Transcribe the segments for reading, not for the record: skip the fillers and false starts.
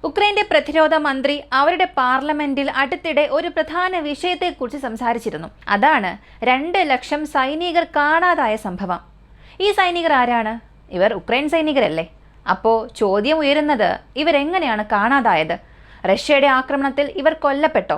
ഉക്രൈന്റെ പ്രതിരോധ മന്ത്രി അവരുടെ പാർലമെന്റിൽ അടുത്തിടെ ഒരു പ്രധാന വിഷയത്തെക്കുറിച്ച് സംസാരിച്ചിരുന്നു. അതാണ് 2 ലക്ഷം സൈനികർ കാണാതായ സംഭവം. ഈ സൈനികർ ആരാണ്? ഇവർ ഉക്രൈൻ സൈനികരല്ലേ? അപ്പോൾ ചോദ്യം ഉയരുന്നത്, ഇവരെങ്ങനെയാണ് കാണാതായത്? റഷ്യയുടെ ആക്രമണത്തിൽ ഇവർ കൊല്ലപ്പെട്ടോ?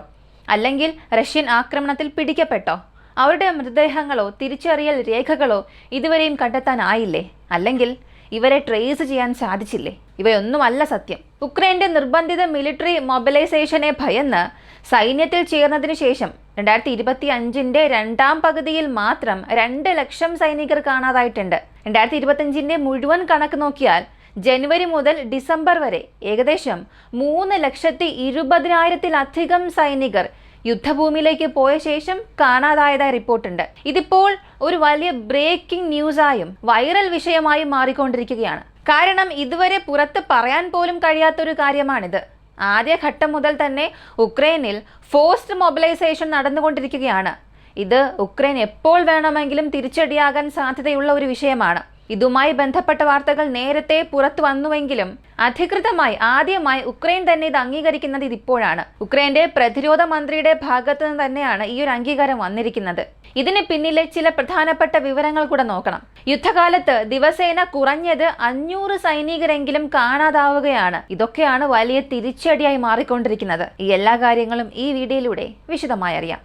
അല്ലെങ്കിൽ റഷ്യൻ ആക്രമണത്തിൽ പിടിക്കപ്പെട്ടോ? അവരുടെ മൃതദേഹങ്ങളോ തിരിച്ചറിയൽ രേഖകളോ ഇതുവരെയും കണ്ടെത്താനായില്ലേ? അല്ലെങ്കിൽ ഇവരെ ട്രേസ് ചെയ്യാൻ സാധിച്ചില്ലേ? ഇവയൊന്നുമല്ല സത്യം. ഉക്രൈന്റെ നിർബന്ധിത മിലിറ്ററി മൊബിലൈസേഷനെ ഭയന്ന് സൈന്യത്തിൽ ചേർന്നതിനു ശേഷം 2025 രണ്ടാം പകുതിയിൽ മാത്രം 2 ലക്ഷം സൈനികർ കാണാതായിട്ടുണ്ട്. 2025 മുഴുവൻ കണക്ക് നോക്കിയാൽ ജനുവരി മുതൽ ഡിസംബർ വരെ ഏകദേശം 3,20,000-ലധികം സൈനികർ യുദ്ധഭൂമിയിലേക്ക് പോയ ശേഷം കാണാതായതായി റിപ്പോർട്ടുണ്ട്. ഇതിപ്പോൾ ഒരു വലിയ ബ്രേക്കിംഗ് ന്യൂസായും വൈറൽ വിഷയമായും മാറിക്കൊണ്ടിരിക്കുകയാണ്. കാരണം ഇതുവരെ പുറത്ത് പറയാൻ പോലും കഴിയാത്തൊരു കാര്യമാണിത്. ആദ്യഘട്ടം മുതൽ തന്നെ ഉക്രൈനിൽ ഫോഴ്സ്ഡ് മൊബിലൈസേഷൻ നടന്നുകൊണ്ടിരിക്കുകയാണ്. ഇത് ഉക്രൈൻ എപ്പോൾ വേണമെങ്കിലും തിരിച്ചടിയാകാൻ സാധ്യതയുള്ള ഒരു വിഷയമാണ്. ഇതുമായി ബന്ധപ്പെട്ട വാർത്തകൾ നേരത്തെ പുറത്തു വന്നുവെങ്കിലും അധികൃതമായി ആദ്യമായി ഉക്രൈൻ തന്നെ ഇത് അംഗീകരിക്കുന്നത് ഇതിപ്പോഴാണ്. ഉക്രൈന്റെ പ്രതിരോധ മന്ത്രിയുടെ ഭാഗത്തു നിന്ന് തന്നെയാണ് ഈ ഒരു അംഗീകാരം വന്നിരിക്കുന്നത്. ഇതിന് പിന്നിലെ ചില പ്രധാനപ്പെട്ട വിവരങ്ങൾ കൂടെ നോക്കണം. യുദ്ധകാലത്ത് ദിവസേന കുറഞ്ഞത് 500 സൈനികരെങ്കിലും കാണാതാവുകയാണ്. ഇതൊക്കെയാണ് വലിയ തിരിച്ചടിയായി മാറിക്കൊണ്ടിരിക്കുന്നത്. ഈ എല്ലാ കാര്യങ്ങളും ഈ വീഡിയോയിലൂടെ വിശദമായി അറിയാം.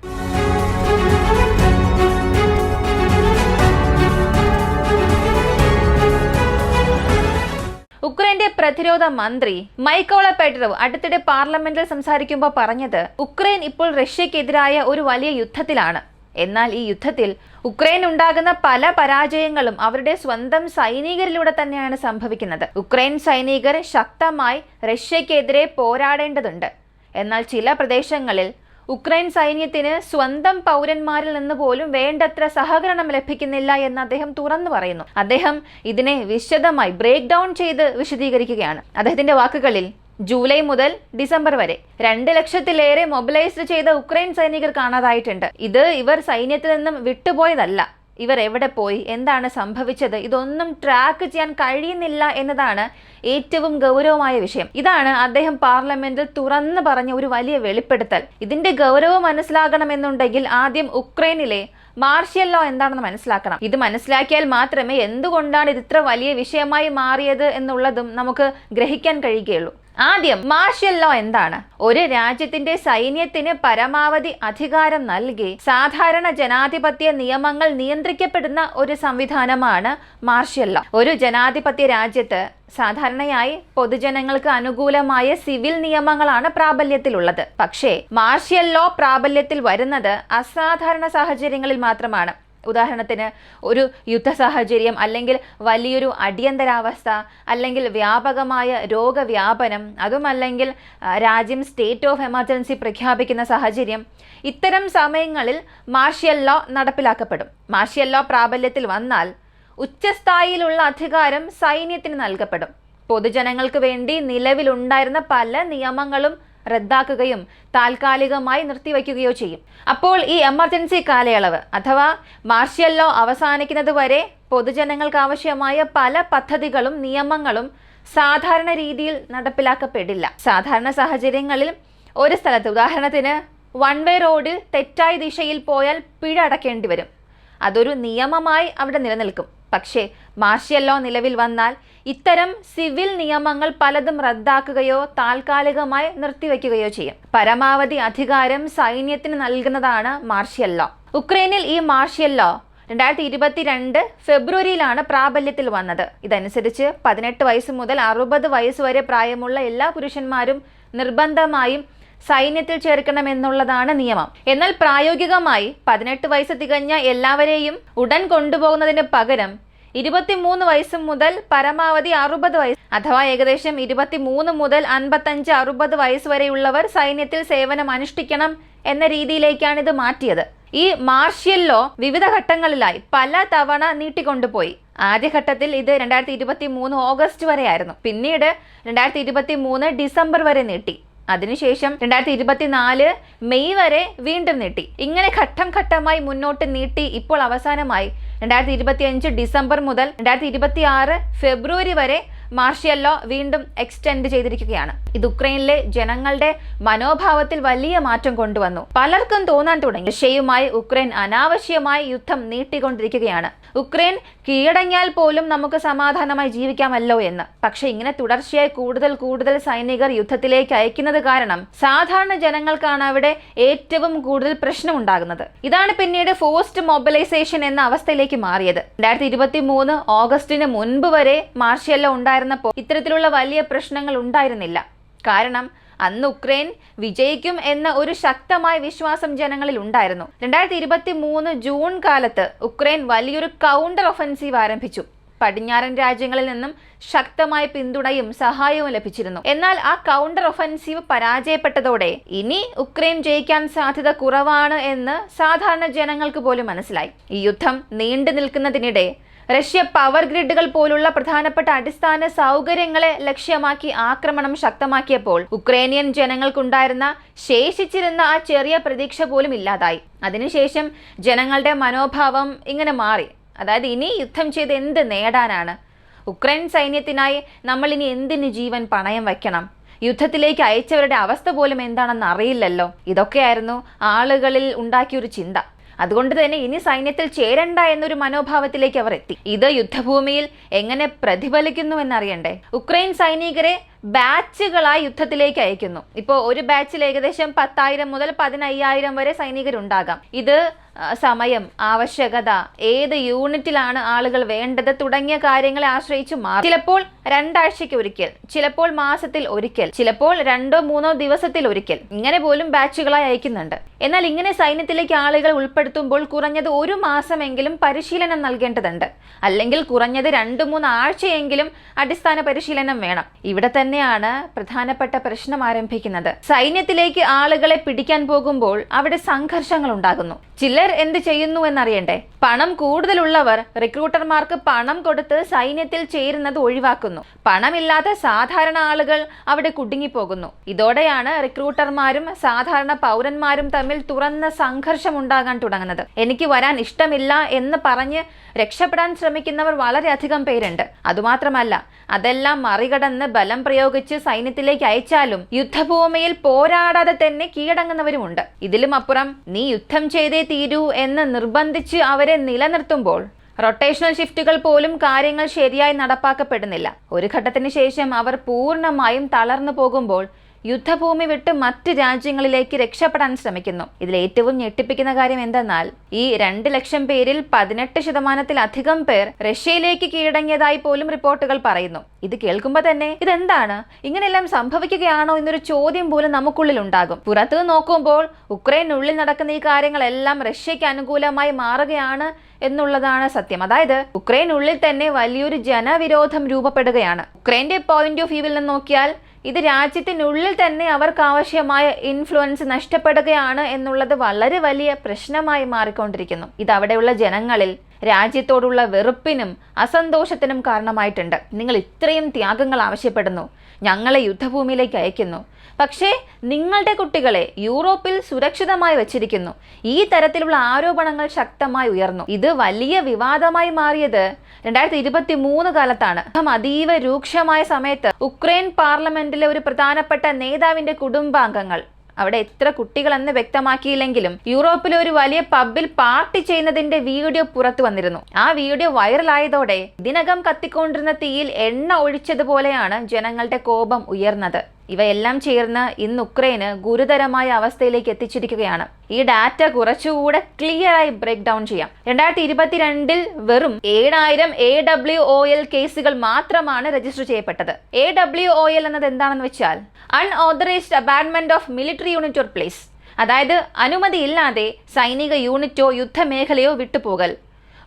ഉക്രൈന്റെ പ്രതിരോധ മന്ത്രി മൈക്കോള പെട്രോവ് അടുത്തിടെ പാർലമെന്റിൽ സംസാരിക്കുമ്പോൾ പറഞ്ഞത്, ഉക്രൈൻ ഇപ്പോൾ റഷ്യക്കെതിരായ ഒരു വലിയ യുദ്ധത്തിലാണ്. എന്നാൽ ഈ യുദ്ധത്തിൽ ഉക്രൈൻ ഉണ്ടാകുന്ന പല പരാജയങ്ങളും അവരുടെ സ്വന്തം സൈനികരിലൂടെ തന്നെയാണ് സംഭവിക്കുന്നത്. ഉക്രൈൻ സൈനികർ ശക്തമായി റഷ്യക്കെതിരെ പോരാടേണ്ടതുണ്ട്. എന്നാൽ ചില പ്രദേശങ്ങളിൽ ഉക്രൈൻ സൈന്യത്തിന് സ്വന്തം പൗരന്മാരിൽ നിന്ന് പോലും വേണ്ടത്ര സഹകരണം ലഭിക്കുന്നില്ല എന്ന് അദ്ദേഹം തുറന്നു പറയുന്നു. അദ്ദേഹം ഇതിനെ വിശദമായി ബ്രേക്ക് ഡൗൺ ചെയ്ത് വിശദീകരിക്കുകയാണ്. അദ്ദേഹത്തിന്റെ വാക്കുകളിൽ, ജൂലൈ മുതൽ ഡിസംബർ വരെ 2 ലക്ഷത്തിലേറെ മൊബിലൈസ്ഡ് ചെയ്ത ഉക്രൈൻ സൈനികർ കാണാതായിട്ടുണ്ട്. ഇത് ഇവർ സൈന്യത്തിൽ നിന്നും വിട്ടുപോയതല്ല. ഇവർ എവിടെ പോയി, എന്താണ് സംഭവിച്ചത്, ഇതൊന്നും ട്രാക്ക് ചെയ്യാൻ കഴിയുന്നില്ല എന്നതാണ് ഏറ്റവും ഗൗരവമായ വിഷയം. ഇതാണ് അദ്ദേഹം പാർലമെന്റിൽ തുറന്നു പറഞ്ഞ ഒരു വലിയ വെളിപ്പെടുത്തൽ. ഇതിന്റെ ഗൗരവം മനസ്സിലാകണമെന്നുണ്ടെങ്കിൽ ആദ്യം ഉക്രൈനിലെ മാർഷ്യൽ ലോ എന്താണെന്ന് മനസ്സിലാക്കണം. ഇത് മനസ്സിലാക്കിയാൽ മാത്രമേ എന്തുകൊണ്ടാണ് ഇത് ഇത്ര വലിയ വിഷയമായി മാറിയത് എന്നുള്ളതും നമുക്ക് ഗ്രഹിക്കാൻ കഴിയുകയുള്ളൂ. ആദ്യം മാർഷ്യൽ ലോ എന്താണ്? ഒരു രാജ്യത്തിന്റെ സൈന്യത്തിന് പരമാവധി അധികാരം നൽകി സാധാരണ ജനാധിപത്യ നിയമങ്ങൾ നിയന്ത്രിക്കപ്പെടുന്ന ഒരു സംവിധാനമാണ് മാർഷ്യൽ ലോ. ഒരു ജനാധിപത്യ രാജ്യത്ത് സാധാരണയായി പൊതുജനങ്ങൾക്ക് അനുകൂലമായ സിവിൽ നിയമങ്ങളാണ് പ്രാബല്യത്തിലുള്ളത്. പക്ഷേ മാർഷ്യൽ ലോ പ്രാബല്യത്തിൽ വരുന്നത് അസാധാരണ സാഹചര്യങ്ങളിൽ മാത്രമാണ്. ഉദാഹരണത്തിന് ഒരു യുദ്ധ സാഹചര്യം, അല്ലെങ്കിൽ വലിയൊരു അടിയന്തരാവസ്ഥ, അല്ലെങ്കിൽ വ്യാപകമായ രോഗവ്യാപനം, അതുമല്ലെങ്കിൽ രാജ്യം സ്റ്റേറ്റ് ഓഫ് എമർജൻസി പ്രഖ്യാപിക്കുന്ന സാഹചര്യം. ഇത്തരം സമയങ്ങളിൽ മാർഷ്യൽ ലോ നടപ്പിലാക്കപ്പെടും. മാർഷ്യൽ ലോ പ്രാബല്യത്തിൽ വന്നാൽ ഉച്ചസ്ഥായിയിലുള്ള അധികാരം സൈന്യത്തിന് നൽകപ്പെടും. പൊതുജനങ്ങൾക്ക് വേണ്ടി നിലവിലുണ്ടായിരുന്ന പല നിയമങ്ങളും റദ്ദാക്കുകയും താൽക്കാലികമായി നിർത്തിവെക്കുകയോ ചെയ്യും. അപ്പോൾ ഈ എമർജൻസി കാലയളവ് അഥവാ മാർഷ്യൽ ലോ അവസാനിക്കുന്നത് വരെ പൊതുജനങ്ങൾക്ക് ആവശ്യമായ പല പദ്ധതികളും നിയമങ്ങളും സാധാരണ രീതിയിൽ നടപ്പിലാക്കപ്പെടില്ല. സാധാരണ സാഹചര്യങ്ങളിൽ ഒരു സ്ഥലത്ത്, ഉദാഹരണത്തിന് 1 വേ റോഡിൽ തെറ്റായ ദിശയിൽ പോയാൽ പിഴ അടയ്ക്കേണ്ടി വരും. അതൊരു നിയമമായി അവിടെ നിലനിൽക്കും. പക്ഷേ മാർഷ്യൽ ലോ നിലവിൽ വന്നാൽ ഇത്തരം സിവിൽ നിയമങ്ങൾ പലതും റദ്ദാക്കുകയോ താൽക്കാലികമായി നിർത്തിവെക്കുകയോ ചെയ്യും. പരമാവധി അധികാരം സൈന്യത്തിന് നൽകുന്നതാണ് മാർഷ്യൽ ലോ. ഉക്രൈനിൽ ഈ മാർഷ്യൽ ലോ 2022 ഫെബ്രുവരിയിലാണ് പ്രാബല്യത്തിൽ വന്നത്. ഇതനുസരിച്ച് 18 വയസ്സ് മുതൽ 60 വയസ്സ് വരെ പ്രായമുള്ള എല്ലാ പുരുഷന്മാരും നിർബന്ധമായും സൈന്യത്തിൽ ചേർക്കണമെന്നുള്ളതാണ് നിയമം. എന്നാൽ പ്രായോഗികമായി 18 വയസ്സ് തികഞ്ഞ എല്ലാവരെയും ഉടൻ കൊണ്ടുപോകുന്നതിന് പകരം 23 വയസ്സ് മുതൽ പരമാവധി 60 വയസ്സ് അഥവാ ഏകദേശം 23 മുതൽ 55-60 വയസ്സ് വരെയുള്ളവർ സൈന്യത്തിൽ സേവനം അനുഷ്ഠിക്കണം എന്ന രീതിയിലേക്കാണ് ഇത് മാറ്റിയത്. ഈ മാർഷ്യൽ ലോ വിവിധ ഘട്ടങ്ങളിലായി പല തവണ നീട്ടിക്കൊണ്ടുപോയി. ആദ്യഘട്ടത്തിൽ ഇത് 2023 ഓഗസ്റ്റ് വരെയായിരുന്നു. പിന്നീട് 2023 ഡിസംബർ വരെ നീട്ടി. അതിനുശേഷം 2024 മെയ് വരെ വീണ്ടും നീട്ടി. ഇങ്ങനെ ഘട്ടം ഘട്ടമായി മുന്നോട്ട് നീട്ടി ഇപ്പോൾ അവസാനമായി 2025 ഡിസംബർ മുതൽ 2026 ഫെബ്രുവരി വരെ മാർഷ്യൽ ലോ വീണ്ടും എക്സ്റ്റെൻഡ് ചെയ്തിരിക്കുകയാണ്. ഇത് ഉക്രൈനിലെ ജനങ്ങളുടെ മനോഭാവത്തിൽ വലിയ മാറ്റം കൊണ്ടുവന്നു. പലർക്കും തോന്നാൻ തുടങ്ങി റഷ്യയുമായി ഉക്രൈൻ അനാവശ്യമായി യുദ്ധം നീട്ടിക്കൊണ്ടിരിക്കുകയാണ്. ഉക്രൈൻ കീഴടങ്ങിയാൽ പോലും നമുക്ക് സമാധാനമായി ജീവിക്കാമല്ലോ എന്ന്. പക്ഷെ ഇങ്ങനെ തുടർച്ചയായി കൂടുതൽ സൈനികർ യുദ്ധത്തിലേക്ക് അയക്കുന്നത് കാരണം സാധാരണ ജനങ്ങൾക്കാണ് അവിടെ ഏറ്റവും കൂടുതൽ പ്രശ്നമുണ്ടാകുന്നത്. ഇതാണ് പിന്നീട് ഫോഴ്സ്ഡ് മൊബിലൈസേഷൻ എന്ന അവസ്ഥയിലേക്ക് മാറിയത്. 2023 ഓഗസ്റ്റിന് മുൻപ് വരെ മാർഷ്യൽ ലോ ഉണ്ടായിരുന്നപ്പോൾ ഇത്തരത്തിലുള്ള വലിയ പ്രശ്നങ്ങൾ ഉണ്ടായിരുന്നില്ല. കാരണം അന്ന് ഉക്രൈൻ വിജയിക്കും എന്ന ഒരു ശക്തമായ വിശ്വാസം ജനങ്ങളിൽ ഉണ്ടായിരുന്നു. 2023 ജൂൺ കാലത്ത് ഉക്രൈൻ വലിയൊരു കൗണ്ടർ ഒഫൻസീവ് ആരംഭിച്ചു. പടിഞ്ഞാറൻ രാജ്യങ്ങളിൽ നിന്നും ശക്തമായ പിന്തുണയും സഹായവും ലഭിച്ചിരുന്നു. എന്നാൽ ആ കൗണ്ടർ ഒഫൻസീവ് പരാജയപ്പെട്ടതോടെ ഇനി ഉക്രൈൻ ജയിക്കാൻ സാധ്യത കുറവാണ് എന്ന് സാധാരണ ജനങ്ങൾക്ക് പോലും മനസ്സിലായി. ഈ യുദ്ധം നീണ്ടു നിൽക്കുന്നതിനിടെ റഷ്യ പവർ ഗ്രിഡുകൾ പോലുള്ള പ്രധാനപ്പെട്ട അടിസ്ഥാന സൗകര്യങ്ങളെ ലക്ഷ്യമാക്കി ആക്രമണം ശക്തമാക്കിയപ്പോൾ ഉക്രൈനിയൻ ജനങ്ങൾക്കുണ്ടായിരുന്ന ശേഷിച്ചിരുന്ന ആ ചെറിയ പ്രതീക്ഷ പോലും ഇല്ലാതായി. അതിനുശേഷം ജനങ്ങളുടെ മനോഭാവം ഇങ്ങനെ മാറി. അതായത് ഇനി യുദ്ധം ചെയ്ത് എന്ത് നേടാനാണ്? ഉക്രൈൻ സൈന്യത്തിനായി നമ്മൾ ഇനി എന്തിന് ജീവൻ പണയം വയ്ക്കണം? യുദ്ധത്തിലേക്ക് അയച്ചവരുടെ അവസ്ഥ പോലും എന്താണെന്ന് അറിയില്ലല്ലോ. ഇതൊക്കെയായിരുന്നു ആളുകളിൽ ഉണ്ടാക്കിയൊരു ചിന്ത. അതുകൊണ്ട് തന്നെ ഇനി സൈന്യത്തിൽ ചേരണ്ട എന്നൊരു മനോഭാവത്തിലേക്ക് അവർ എത്തി. ഇത് യുദ്ധഭൂമിയിൽ എങ്ങനെ പ്രതിഫലിക്കുന്നു എന്നറിയണ്ടേ? ഉക്രൈൻ സൈനികരെ ബാച്ചുകളായി യുദ്ധത്തിലേക്ക് അയക്കുന്നു. ഇപ്പോൾ ഒരു ബാച്ചിൽ ഏകദേശം 10,000 മുതൽ 15,000 വരെ സൈനികരുണ്ടാകാം. ഇത് സമയം, ആവശ്യകത, ഏത് യൂണിറ്റിലാണ് ആളുകൾ വേണ്ടത് തുടങ്ങിയ കാര്യങ്ങളെ ആശ്രയിച്ച് മാറും. ചിലപ്പോൾ 2 ആഴ്ചയ്ക്ക് ഒരിക്കൽ, ചിലപ്പോൾ മാസത്തിൽ ഒരിക്കൽ, ചിലപ്പോൾ 2-3 ദിവസത്തിൽ ഒരിക്കൽ, ഇങ്ങനെ പോലും ബാച്ചുകളായി അയക്കുന്നുണ്ട്. എന്നാൽ ഇങ്ങനെ സൈന്യത്തിലേക്ക് ആളുകൾ ഉൾപ്പെടുത്തുമ്പോൾ കുറഞ്ഞത് 1 മാസമെങ്കിലും പരിശീലനം നൽകേണ്ടതുണ്ട്. അല്ലെങ്കിൽ കുറഞ്ഞത് 2-3 ആഴ്ചയെങ്കിലും അടിസ്ഥാന പരിശീലനം വേണം. ഇവിടെ തന്നെയാണ് പ്രധാനപ്പെട്ട പ്രശ്നം ആരംഭിക്കുന്നത്. സൈന്യത്തിലേക്ക് ആളുകളെ പിടിക്കാൻ പോകുമ്പോൾ അവിടെ സംഘർഷങ്ങൾ ഉണ്ടാകുന്നു. ചിലർ എന്ത് ചെയ്യുന്നു എന്നറിയണ്ടേ? പണം കൂടുതലുള്ളവർ റിക്രൂട്ടർമാർക്ക് പണം കൊടുത്ത് സൈന്യത്തിൽ ചേരുന്നത് ഒഴിവാക്കുന്നു. പണമില്ലാത്ത സാധാരണ ആളുകൾ അവിടെ കുടുങ്ങിപ്പോകുന്നു. ഇതോടെയാണ് റിക്രൂട്ടർമാരും സാധാരണ പൗരന്മാരും തമ്മിൽ തുറന്ന സംഘർഷം ഉണ്ടാകാൻ തുടങ്ങുന്നത്. എനിക്ക് വരാൻ ഇഷ്ടമില്ല എന്ന് പറഞ്ഞ് രക്ഷപ്പെടാൻ ശ്രമിക്കുന്നവർ വളരെയധികം പേരുണ്ട്. അതുമാത്രമല്ല, അതെല്ലാം മറികടന്ന് ബലം പ്രയോഗിച്ച് സൈന്യത്തിലേക്ക് അയച്ചാലും യുദ്ധഭൂമിയിൽ പോരാടാതെ തന്നെ കീഴടങ്ങുന്നവരുമുണ്ട്. ഇതിലും അപ്പുറം നീ യുദ്ധം ചെയ്തേ തീരൂ എന്ന് നിർബന്ധിച്ച് അവരെ നിലനിർത്തുമ്പോൾ റൊട്ടേഷണൽ ഷിഫ്റ്റുകൾ പോലും കാര്യങ്ങൾ ശരിയായി നടപ്പാക്കപ്പെടുന്നില്ല. ഒരു ഘട്ടത്തിന് ശേഷം അവർ പൂർണ്ണമായും തളർന്നു പോകുമ്പോൾ യുദ്ധഭൂമി വിട്ട് മറ്റ് രാജ്യങ്ങളിലേക്ക് രക്ഷപ്പെടാൻ ശ്രമിക്കുന്നു. ഇതിൽ ഏറ്റവും ഞെട്ടിപ്പിക്കുന്ന കാര്യം എന്തെന്നാൽ ഈ 2 ലക്ഷം പേരിൽ 18% പേർ റഷ്യയിലേക്ക് കീഴടങ്ങിയതായി പോലും റിപ്പോർട്ടുകൾ പറയുന്നു. ഇത് കേൾക്കുമ്പോൾ തന്നെ ഇതെന്താണ്, ഇങ്ങനെയെല്ലാം സംഭവിക്കുകയാണോ എന്നൊരു ചോദ്യം പോലും നമുക്കുള്ളിൽ ഉണ്ടാകും. പുറത്ത് നോക്കുമ്പോൾ ഉക്രൈനുള്ളിൽ നടക്കുന്ന ഈ കാര്യങ്ങളെല്ലാം റഷ്യയ്ക്ക് അനുകൂലമായി മാറുകയാണ് എന്നുള്ളതാണ് സത്യം. അതായത് ഉക്രൈനുള്ളിൽ തന്നെ വലിയൊരു ജനവിരോധം രൂപപ്പെടുകയാണ്. ഉക്രൈന്റെ പോയിന്റ് ഓഫ് വ്യൂവിൽ നിന്ന് നോക്കിയാൽ ഇത് രാജ്യത്തിനുള്ളിൽ തന്നെ അവർക്ക് ആവശ്യമായ ഇൻഫ്ലുവൻസ് നഷ്ടപ്പെടുകയാണ് എന്നുള്ളത് വളരെ വലിയ പ്രശ്നമായി മാറിക്കൊണ്ടിരിക്കുന്നു. ഇത് അവിടെയുള്ള ജനങ്ങളിൽ രാജ്യത്തോടുള്ള വെറുപ്പിനും അസന്തോഷത്തിനും കാരണമായിട്ടുണ്ട്. നിങ്ങൾ ഇത്രയും ത്യാഗങ്ങൾ ആവശ്യപ്പെടുന്നു, ഞങ്ങളെ യുദ്ധഭൂമിയിലേക്ക് അയക്കുന്നു, പക്ഷേ നിങ്ങളുടെ കുട്ടികളെ യൂറോപ്പിൽ സുരക്ഷിതമായി വച്ചിരിക്കുന്നു. ഈ തരത്തിലുള്ള ആരോപണങ്ങൾ ശക്തമായി ഉയർന്നു. ഇത് വലിയ വിവാദമായി മാറിയത് 2023 കാലത്താണ്. അതീവ രൂക്ഷമായ സമയത്ത് ഉക്രൈൻ പാർലമെന്റിലെ ഒരു പ്രധാനപ്പെട്ട നേതാവിന്റെ കുടുംബാംഗങ്ങൾ, അവിടെ എത്ര കുട്ടികളെന്ന് വ്യക്തമാക്കിയില്ലെങ്കിലും യൂറോപ്പിലെ ഒരു വലിയ പബ്ബിൽ പാർട്ടി ചെയ്യുന്നതിന്റെ വീഡിയോ പുറത്തു വന്നിരുന്നു. ആ വീഡിയോ വൈറലായതോടെ ഇതിനകം കത്തിക്കൊണ്ടിരുന്ന തീയിൽ എണ്ണ ഒഴിച്ചതുപോലെയാണ് ജനങ്ങളുടെ കോപം ഉയർന്നത്. ഇവയെല്ലാം ചേർന്ന് ഇന്ന് ഉക്രൈന് ഗുരുതരമായ അവസ്ഥയിലേക്ക് എത്തിച്ചിരിക്കുകയാണ്. ഈ ഡാറ്റ കുറച്ചുകൂടെ ക്ലിയറായി ബ്രേക്ക് ഡൗൺ ചെയ്യാം. 2022 വെറും 7000 AWOL കേസുകൾ മാത്രമാണ് രജിസ്റ്റർ ചെയ്യപ്പെട്ടത്. AWOL എന്നത് എന്താണെന്ന് വെച്ചാൽ unauthorised abandonment of military unit or place, അതായത് അനുമതിയില്ലാതെ സൈനിക യൂണിറ്റോ യുദ്ധമേഖലയോ വിട്ടുപോകൽ.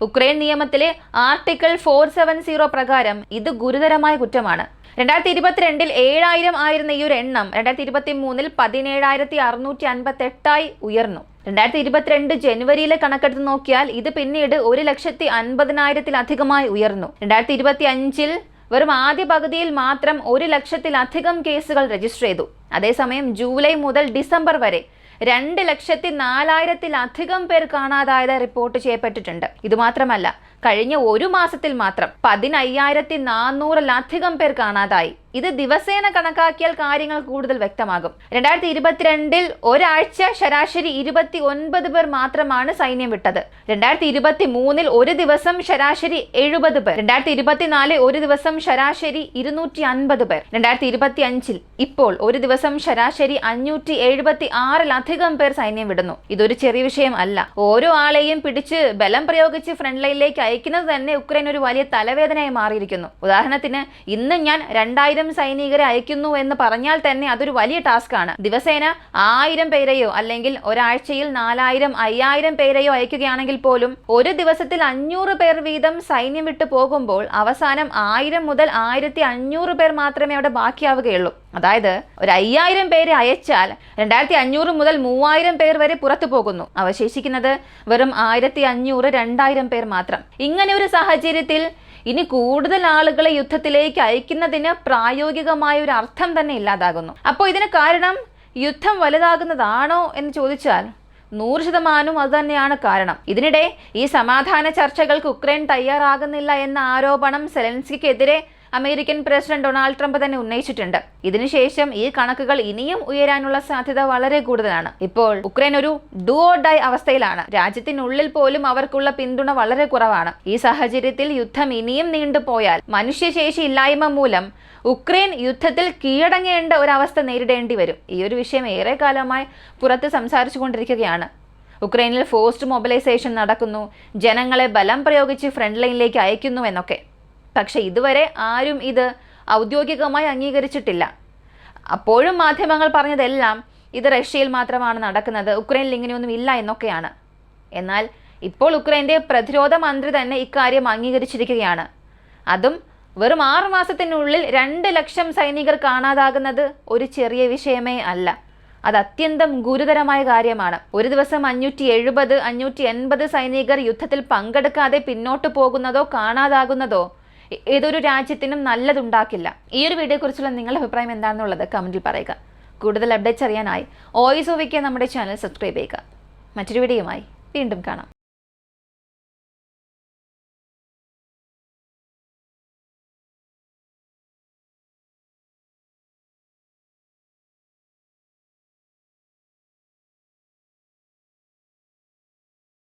ഉക്രൈൻ നിയമത്തിലെ ആർട്ടിക്കിൾ 470 പ്രകാരം ഇത് ഗുരുതരമായ കുറ്റമാണ്. 2022 7000 ആയിരുന്ന ഈ ഒരു എണ്ണം 2023 17,658 ഉയർന്നു. 2022 ജനുവരിയിലെ കണക്കെടുത്ത് നോക്കിയാൽ ഇത് പിന്നീട് 1,50,000 ഉയർന്നു. 2025 വെറും ആദ്യ പകുതിയിൽ മാത്രം 1,00,000 കേസുകൾ രജിസ്റ്റർ ചെയ്തു. അതേസമയം ജൂലൈ മുതൽ ഡിസംബർ വരെ 2,04,000 പേർ കാണാതായത് റിപ്പോർട്ട് ചെയ്യപ്പെട്ടിട്ടുണ്ട്. ഇതുമാത്രമല്ല, കഴിഞ്ഞ ഒരു മാസത്തിൽ മാത്രം 15,400-ലധികം പേർ കാണാതായി. ഇത് ദിവസേന കണക്കാക്കിയാൽ കാര്യങ്ങൾ കൂടുതൽ വ്യക്തമാകും. 2022 ഒരാഴ്ച ശരാശരി 29 പേർ മാത്രമാണ് സൈന്യം വിട്ടത്. 2023 ഒരു ദിവസം ശരാശരി 70 പേർ. 2024 ഒരു ദിവസം ശരാശരി 250 പേർ. 2025 ഇപ്പോൾ ഒരു ദിവസം ശരാശരി 576-ലധികം പേർ സൈന്യം വിടുന്നു. ഇതൊരു ചെറിയ വിഷയം അല്ല. ഓരോ ആളെയും പിടിച്ച് ബലം പ്രയോഗിച്ച് ഫ്രണ്ട് ലൈനിലേക്ക് അയക്കുന്നത് തന്നെ ഉക്രൈൻ ഒരു വലിയ തലവേദനയായി മാറിയിരിക്കുന്നു. ഉദാഹരണത്തിന് ഇന്ന് ഞാൻ 2000 സൈനികരെ അയക്കുന്നു എന്ന് പറഞ്ഞാൽ തന്നെ അതൊരു വലിയ ടാസ്ക് ആണ്. ദിവസേന 1000 പേരെയോ അല്ലെങ്കിൽ ഒരാഴ്ചയിൽ 4000-5000 പേരെയോ അയക്കുകയാണെങ്കിൽ പോലും ഒരു ദിവസത്തിൽ 500 പേർ വീതം സൈന്യം വിട്ടു പോകുമ്പോൾ അവസാനം 1000 മുതൽ 1500 പേർ മാത്രമേ അവിടെ ബാക്കിയാവുകയുള്ളൂ. അതായത് ഒരു 5000 പേരെ അയച്ചാൽ 2500 മുതൽ 3000 പേർ വരെ പുറത്തു പോകുന്നു. അവശേഷിക്കുന്നത് വെറും 1500-2000 പേർ മാത്രം. ഇങ്ങനെ ഒരു സാഹചര്യത്തിൽ ഇനി കൂടുതൽ ആളുകളെ യുദ്ധത്തിലേക്ക് അയക്കുന്നതിന് പ്രായോഗികമായ ഒരു അർത്ഥം തന്നെ ഇല്ലാതാകുന്നു. അപ്പോൾ ഇതിന് കാരണം യുദ്ധം വലുതാകുന്നതാണോ എന്ന് ചോദിച്ചാൽ 100% അതുതന്നെയാണ് കാരണം. ഇതിനിടെ ഈ സമാധാന ചർച്ചകൾക്ക് ഉക്രൈൻ തയ്യാറാകുന്നില്ല എന്ന ആരോപണം സെലൻസ്കിക്കെതിരെ അമേരിക്കൻ പ്രസിഡന്റ് ഡൊണാൾഡ് ട്രംപ് തന്നെ ഉന്നയിച്ചിട്ടുണ്ട്. ഇതിനുശേഷം ഈ കണക്കുകൾ ഇനിയും ഉയരാനുള്ള സാധ്യത വളരെ കൂടുതലാണ്. ഇപ്പോൾ ഉക്രൈൻ ഒരു ഡു ഓർ ഡൈ അവസ്ഥയിലാണ്. രാജ്യത്തിനുള്ളിൽ പോലും അവർക്കുള്ള പിന്തുണ വളരെ കുറവാണ്. ഈ സാഹചര്യത്തിൽ യുദ്ധം ഇനിയും നീണ്ടുപോയാൽ മനുഷ്യശേഷി ഇല്ലായ്മ മൂലം ഉക്രൈൻ യുദ്ധത്തിൽ കീഴടങ്ങേണ്ട ഒരവസ്ഥ നേരിടേണ്ടി വരും. ഈ ഒരു വിഷയം ഏറെ കാലമായി പുറത്ത് സംസാരിച്ചു കൊണ്ടിരിക്കുകയാണ്. ഉക്രൈനിൽ ഫോഴ്സ്ഡ് മൊബിലൈസേഷൻ നടക്കുന്നു, ജനങ്ങളെ ബലം പ്രയോഗിച്ച് ഫ്രണ്ട് ലൈനിലേക്ക് അയക്കുന്നു എന്നൊക്കെ. പക്ഷെ ഇതുവരെ ആരും ഇത് ഔദ്യോഗികമായി അംഗീകരിച്ചിട്ടില്ല. അപ്പോഴും മാധ്യമങ്ങൾ പറഞ്ഞതെല്ലാം ഇത് റഷ്യയിൽ മാത്രമാണ് നടക്കുന്നത്, ഉക്രൈനിൽ ഇങ്ങനെയൊന്നും ഇല്ല എന്നൊക്കെയാണ്. എന്നാൽ ഇപ്പോൾ ഉക്രൈൻ്റെ പ്രതിരോധ മന്ത്രി തന്നെ ഇക്കാര്യം അംഗീകരിച്ചിരിക്കുകയാണ്. അതും വെറും 6 മാസത്തിനുള്ളിൽ 2 ലക്ഷം സൈനികർ കാണാതാകുന്നത് ഒരു ചെറിയ വിഷയമേ അല്ല. അത് അത്യന്തം ഗുരുതരമായ കാര്യമാണ്. ഒരു ദിവസം 570-580 സൈനികർ യുദ്ധത്തിൽ പങ്കെടുക്കാതെ പിന്നോട്ട് പോകുന്നതോ കാണാതാകുന്നതോ ഏതൊരു രാജ്യത്തിനും നല്ലതുണ്ടാക്കില്ല. ഈ ഒരു വീഡിയോയെക്കുറിച്ചുള്ള നിങ്ങളുടെ അഭിപ്രായം എന്താണെന്നുള്ളത് കമന്റിൽ പറയുക. കൂടുതൽ അപ്ഡേറ്റ്സ് അറിയാനായി വോയിസ് ഓഫ് വിക്ക് നമ്മുടെ ചാനൽ സബ്സ്ക്രൈബ് ചെയ്യുക. മറ്റൊരു വീഡിയോയുമായി വീണ്ടും കാണാം.